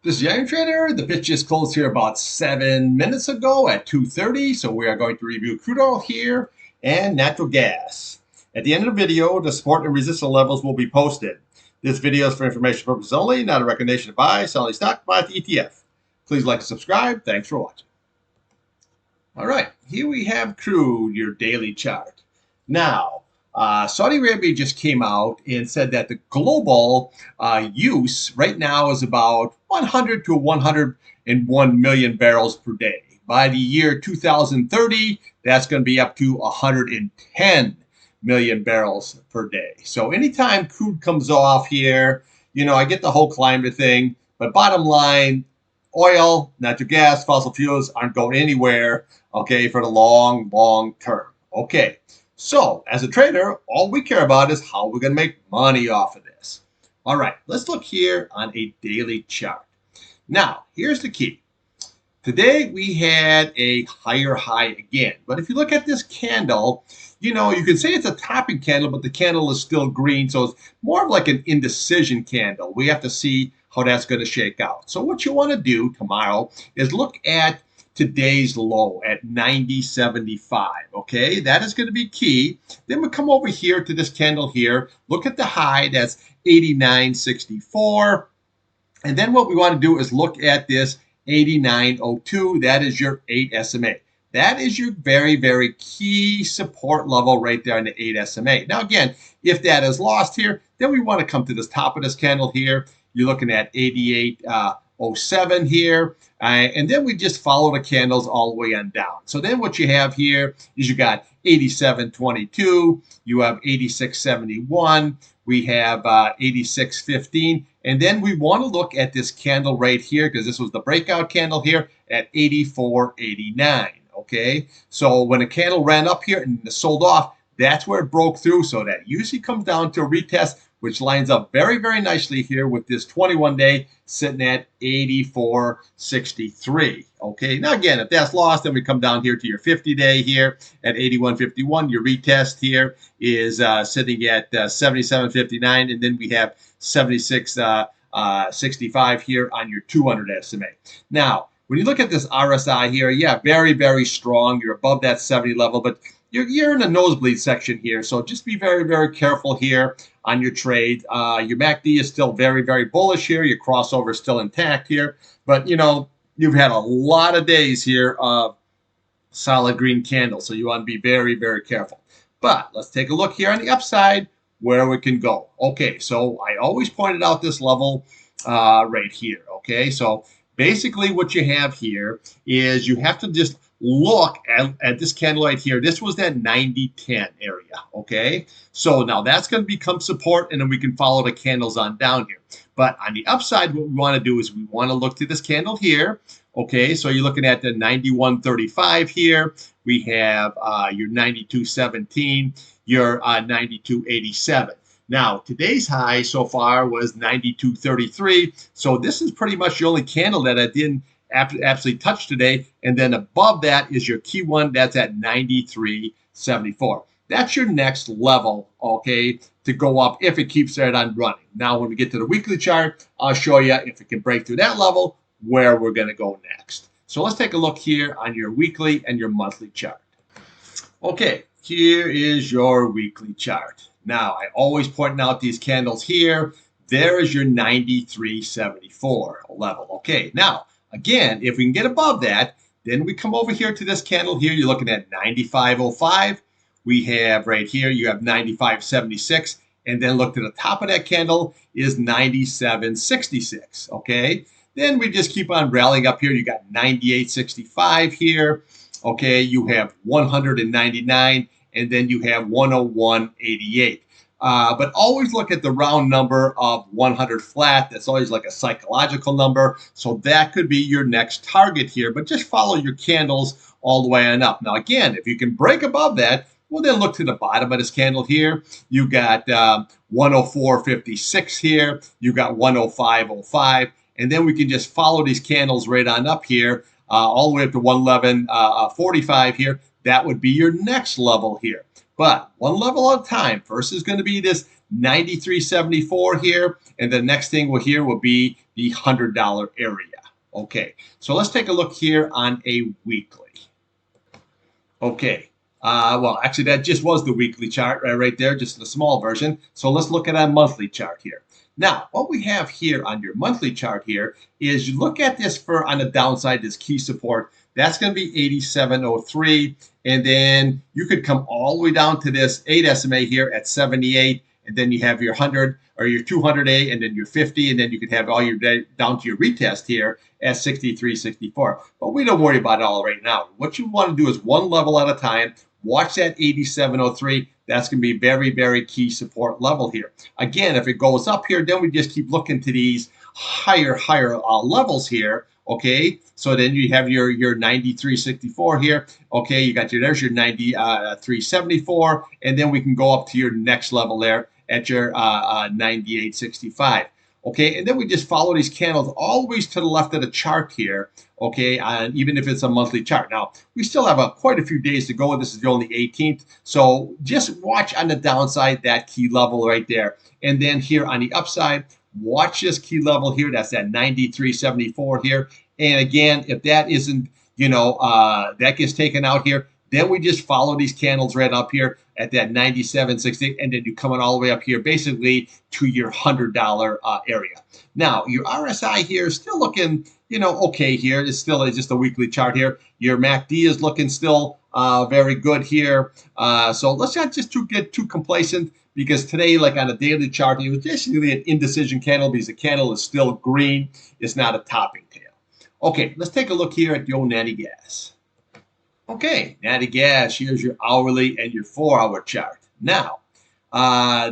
This is the Iron Trader. The pitch just closed here about 7 minutes ago at 2:30. So we are going to review crude oil here and natural gas. At the end of the video, the support and resistance levels will be posted. This video is for information purposes only, not a recommendation to buy, sell any stock, buy the ETF. Please like and subscribe. Thanks for watching. All right, here we have crude, your daily chart. Now, Saudi Arabia just came out and said that the global use right now is about 100 to 101 million barrels per day. By the year 2030, that's going to be up to 110 million barrels per day. So anytime crude comes off here, I get the whole climate thing, but bottom line, oil, natural gas, fossil fuels aren't going anywhere, okay, for the long term. Okay. So, as a trader, all we care about is how we're going to make money off of this. All right, let's look here on a daily chart. Now, here's the key. Today, we had a higher high again. But if you look at this candle, you can say it's a topping candle, but the candle is still green. So, it's more of like an indecision candle. We have to see how that's going to shake out. So, what you want to do tomorrow is look at today's low at 90.75. Okay, that is going to be key. Then we come over here to this candle here. Look at the high, that's 89.64. And then what we want to do is look at this 89.02. That is your 8 SMA. That is your very key support level right there on the 8 SMA. Now, again, if that is lost here, then we want to come to this top of this candle here. You're looking at 88.07 here. And then we just follow the candles all the way on down. So then what you have here is you got 87.22, you have 86.71, we have 86.15, and then we want to look at this candle right here because this was the breakout candle here at 84.89. Okay, so when a candle ran up here and sold off, that's where it broke through. So that usually comes down to a retest, which lines up very nicely here with this 21-day sitting at 84.63. Okay, now again, if that's lost, then we come down here to your 50-day here at 81.51. Your retest here is sitting at 77.59, and then we have 76.65 here on your 200 SMA. Now, when you look at this RSI here, yeah, very strong. You're above that 70 level, but you're in the nosebleed section here, so just be very careful here on your trade. Your MACD is still very bullish here. Your crossover is still intact here, but you've had a lot of days here of solid green candles, so you want to be very careful. But let's take a look here on the upside where we can go. Okay, so I always pointed out this level right here. Okay, so basically what you have here is you have to just look at this candle right here. This was that 90-10 area, okay? So now that's going to become support, and then we can follow the candles on down here. But on the upside, what we want to do is we want to look to this candle here, okay? So you're looking at the 91.35 here. We have your 92.17, your 92.87. Now, today's high so far was 92.33, so this is pretty much the only candle that I didn't absolutely touch today. And then above that is your key one, that's at 93.74. That's your next level, okay, to go up if it keeps that on running. Now, when we get to the weekly chart, I'll show you if it can break through that level, where we're going to go next. So let's take a look here on your weekly and your monthly chart. Okay, here is your weekly chart. Now, I always point out these candles here. There is your 93.74 level. Okay, now, again, if we can get above that, then we come over here to this candle here. You're looking at 95.05. We have right here, you have 95.76. And then look to the top of that candle is 97.66. Okay, then we just keep on rallying up here. You got 98.65 here. Okay, you have 199, and then you have 101.88. But always look at the round number of 100 flat. That's always like a psychological number. So that could be your next target here. But just follow your candles all the way on up. Now, again, if you can break above that, well, then look to the bottom of this candle here. You got 104.56 here. You got 105.05. And then we can just follow these candles right on up here, all the way up to 111.45 here. That would be your next level here. But one level at a time. First is going to be this 93.74 here, and the next thing will be the $100 area. Okay, so let's take a look here on a weekly. Okay, well, actually, that just was the weekly chart right there, just the small version. So let's look at a monthly chart here. Now, what we have here on your monthly chart here is you look at this for on the downside, this key support. That's going to be 87.03. And then you could come all the way down to this 8 SMA here at 78. And then you have your 100 or your 200A and then your 50. And then you could have all your down to your retest here at 63.64. But we don't worry about it all right now. What you want to do is one level at a time. Watch that 87.03. That's going to be very, very key support level here. Again, if it goes up here, then we just keep looking to these higher levels here. Okay, so then you have your 93.64 here. Okay, you got there's your 93.74, and then we can go up to your next level there at your 98.65. Okay, and then we just follow these candles always to the left of the chart here. Okay, and even if it's a monthly chart. Now, we still have quite a few days to go. This is only the 18th. So just watch on the downside that key level right there. And then here on the upside, watch this key level here. That's that 93.74 here. And again, if that isn't, that gets taken out here, then we just follow these candles right up here at that 97.60, and then you come on all the way up here, basically to your $100 area. Now, your RSI here is still looking, okay here. It's still just a weekly chart here. Your MACD is looking still very good here. So let's not just get too complacent, because today, like on a daily chart, it was basically an indecision candle because the candle is still green. It's not a topping tail. Okay, let's take a look here at the old natty gas. Okay, natty gas, here's your hourly and your 4-hour chart. Now,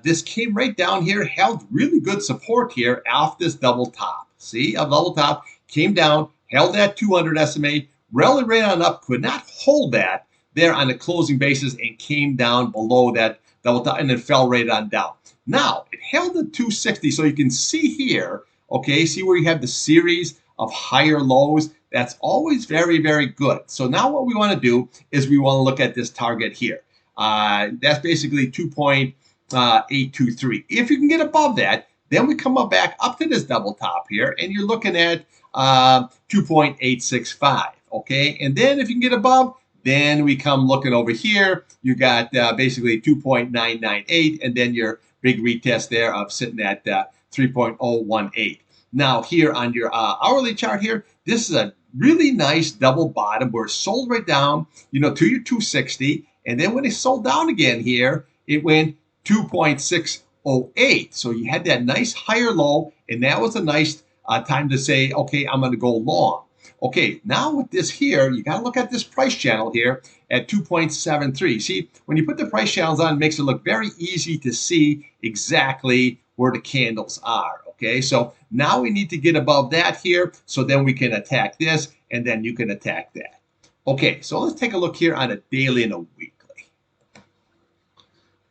this came right down here, held really good support here off this double top. See, a double top came down, held that 200 SMA, rallied right on up, could not hold that there on a closing basis and came down below that double top and then fell right on down. Now, it held at 260, so you can see here, okay, see where you have the series of higher lows. That's always very, very good. So now what we want to do is we want to look at this target here. That's basically 2.823. If you can get above that, then we come up back up to this double top here, and you're looking at 2.865. Okay, and then if you can get above, then we come looking over here. You got basically 2.998, and then your big retest there of sitting at 3.018. Now here on your hourly chart here, this is a really nice double bottom where it sold right down, to your 260. And then when it sold down again here, it went 2.608. So you had that nice higher low, and that was a nice time to say, okay, I'm going to go long. Okay, now with this here, you got to look at this price channel here at 2.73. See, when you put the price channels on, it makes it look very easy to see exactly where the candles are. Okay, so now we need to get above that here, so then we can attack this, and then you can attack that. Okay, so let's take a look here on a daily and a weekly.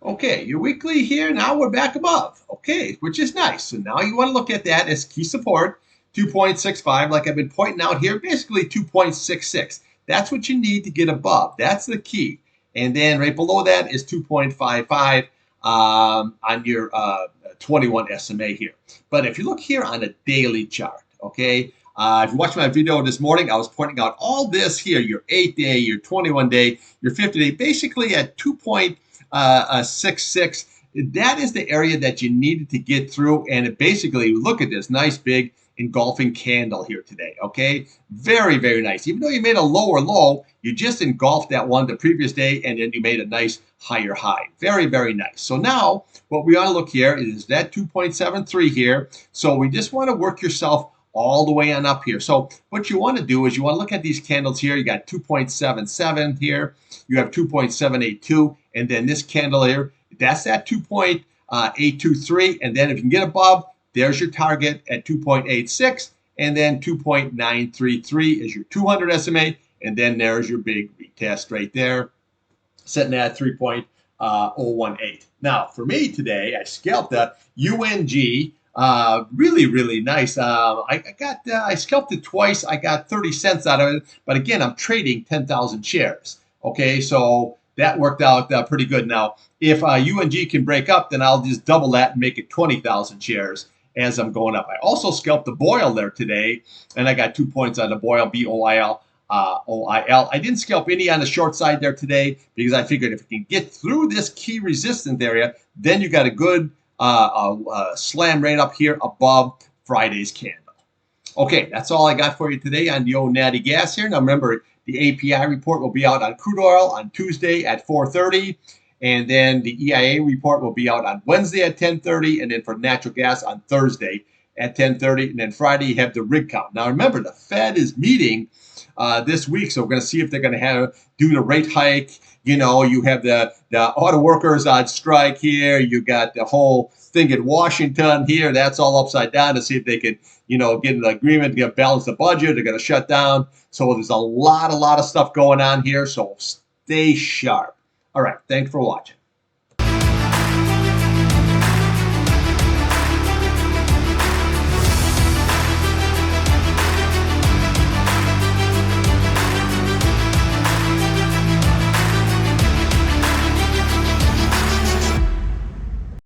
Okay, your weekly here, now we're back above, okay, which is nice. So now you want to look at that as key support, 2.65, like I've been pointing out here, basically 2.66. That's what you need to get above. That's the key. And then right below that is 2.55 on your 21 SMA here. But if you look here on a daily chart, okay, if you watched my video this morning, I was pointing out all this here, your 8-day, your 21-day, your 50-day, basically at 2.66. That is the area that you needed to get through. And it basically, look at this nice big engulfing candle here today, okay? Very, very nice. Even though you made a lower low, you just engulfed that one the previous day, and then you made a nice higher high. Very, very nice. So now what we ought to look here is that 2.73 here. So we just want to work yourself all the way on up here. So what you want to do is you want to look at these candles here. You got 2.77 here. You have 2.782. And then this candle here, that's that 2.823. And then if you can get above, there's your target at 2.86. And then 2.933 is your 200 SMA. And then there's your big retest right there, sitting at 3.018. Now, for me today, I scalped a UNG. Really, really nice. I scalped it twice. I got 30 cents out of it. But again, I'm trading 10,000 shares. Okay, so that worked out pretty good. Now, if UNG can break up, then I'll just double that and make it 20,000 shares as I'm going up. I also scalped the Boyle there today, and I got 2 points on the Boyle, BOIL. OIL. I didn't scalp any on the short side there today because I figured if you can get through this key resistance area, then you got a good slam right up here above Friday's candle. Okay, that's all I got for you today on the old natty gas here. Now remember, the API report will be out on crude oil on Tuesday at 4:30, and then the EIA report will be out on Wednesday at 10:30, and then for natural gas on Thursday at 10:30, and then Friday you have the rig count. Now remember, the Fed is meeting this week, so we're going to see if they're going to do the rate hike. You know, you have the auto workers on strike here. You got the whole thing in Washington here. That's all upside down to see if they could, get an agreement to balance the budget. They're going to shut down. So there's a lot of stuff going on here. So stay sharp. All right. Thanks for watching.